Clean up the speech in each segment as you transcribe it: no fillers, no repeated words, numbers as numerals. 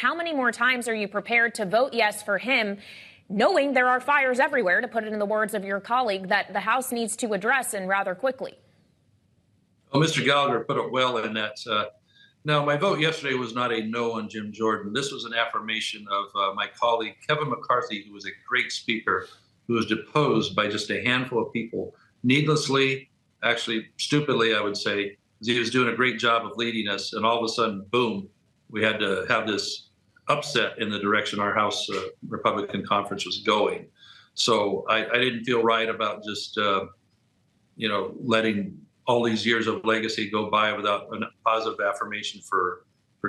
How many more times are you prepared to vote yes for him, knowing there are fires everywhere, to put it in the words of your colleague, that the House needs to address and rather quickly? Well, Mr. Gallagher put it well in that. Now, my vote yesterday was not a no on Jim Jordan. This was an affirmation of my colleague, Kevin McCarthy, who was a great speaker, who was deposed by just a handful of people, needlessly, actually stupidly, I would say. He was doing a great job of leading us, and all of a sudden, boom, we had to have this upset in the direction our House Republican conference was going. So I didn't feel right about just, letting all these years of legacy go by without a positive affirmation for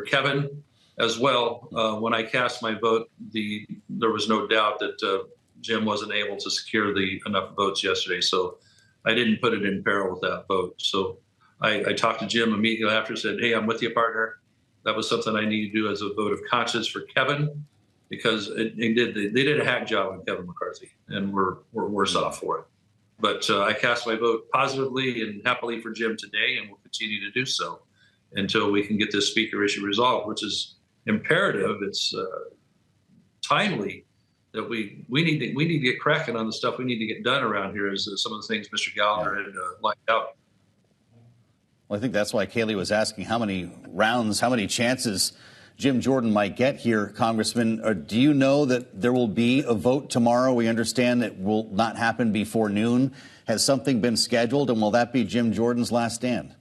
Kevin as well. When I cast my vote, there was no doubt that Jim wasn't able to secure enough votes yesterday. So I didn't put it in peril with that vote. So I talked to Jim immediately after, said, hey, I'm with you, partner. That was something I needed to do as a vote of conscience for Kevin, because they did a hack job on Kevin McCarthy, and we're worse off for it. But I cast my vote positively and happily for Jim today, and will continue to do so until we can get this speaker issue resolved, which is imperative. It's timely that we need to get cracking on the stuff we need to get done around here, as some of the things Mr. Gallagher had lined out. Well, I think that's why Kailey was asking how many rounds, how many chances Jim Jordan might get here, Congressman. Do you know that there will be a vote tomorrow? We understand it will not happen before noon. Has something been scheduled, and will that be Jim Jordan's last stand?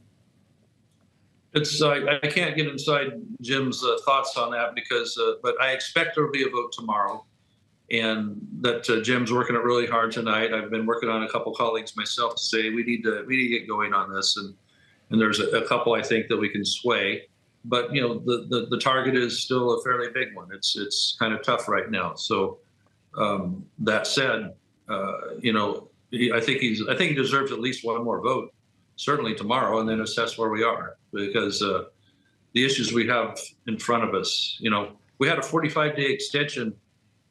I can't get inside Jim's thoughts on that, but I expect there will be a vote tomorrow, and that Jim's working it really hard tonight. I've been working on a couple colleagues myself to say we need to get going on this, and there's a couple I think that we can sway. But the target is still a fairly big one. It's kind of tough right now. So that said, I think he deserves at least one more vote, certainly tomorrow, and then assess where we are, because the issues we have in front of us. We had a 45-day extension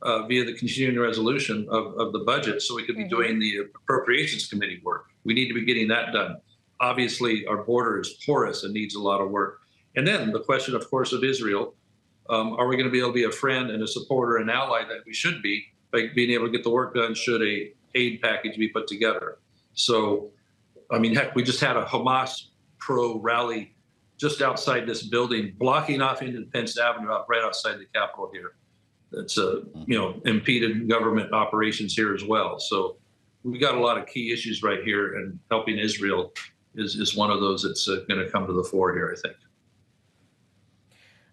via the continuing resolution of the budget, so we could be doing the Appropriations Committee work. We need to be getting that done. Obviously, our border is porous and needs a lot of work. And then the question, of course, of Israel. Are we going to be able to be a friend and a supporter and ally that we should be, by being able to get the work done should a aid package be put together? So, I mean, heck, we just had a Hamas pro rally just outside this building, blocking off Independence Avenue right outside the Capitol here. That's, impeded government operations here as well. So we got a lot of key issues right here, and helping Israel is one of those that's going to come to the fore here, I think.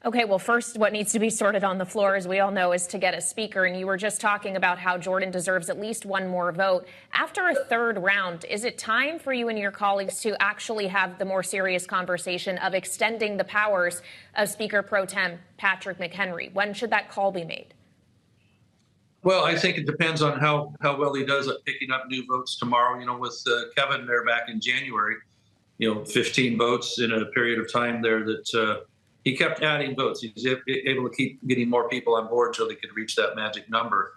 Okay, well, first, what needs to be sorted on the floor, as we all know, is to get a speaker. And you were just talking about how Jordan deserves at least one more vote. After a third round, is it time for you and your colleagues to actually have the more serious conversation of extending the powers of Speaker Pro Tem Patrick McHenry? When should that call be made? Well, I think it depends on how well he does at picking up new votes tomorrow. With Kevin there back in January, 15 votes in a period of time there that he kept adding votes. He was able to keep getting more people on board until they could reach that magic number.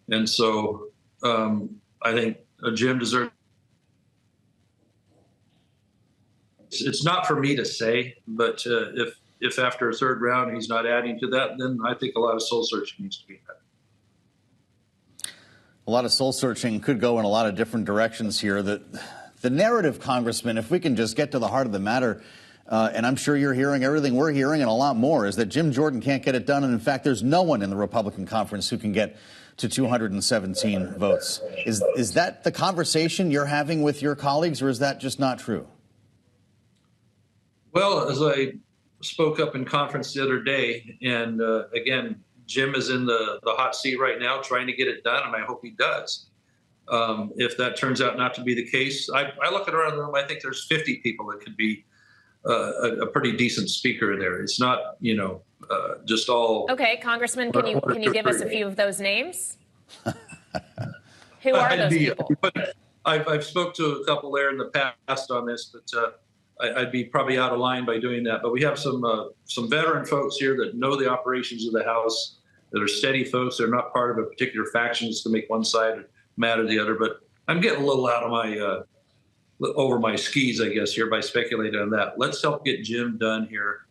And so I think Jim deserves. It's not for me to say, but if after a third round he's not adding to that, then I think a lot of soul searching needs to be had. A lot of soul searching could go in a lot of different directions here. The narrative, Congressman, if we can just get to the heart of the matter, and I'm sure you're hearing everything we're hearing and a lot more, is that Jim Jordan can't get it done. And in fact, there's no one in the Republican conference who can get to 217 votes. Is that the conversation you're having with your colleagues, or is that just not true? Well, as I spoke up in conference the other day, and again, Jim is in the hot seat right now trying to get it done, and I hope he does. If that turns out not to be the case, I look around the room, I think there's 50 people that could be a pretty decent speaker there. It's not, just all. Okay, Congressman, can you give us a few of those names? Who are those people? I've spoke to a couple there in the past on this, but I'd be probably out of line by doing that. But we have some veteran folks here that know the operations of the House, that are steady folks. They're not part of a particular faction just to make one side mad or the other. But I'm getting a little out of my over my skis, I guess, here by speculating on that. Let's help get Jim done here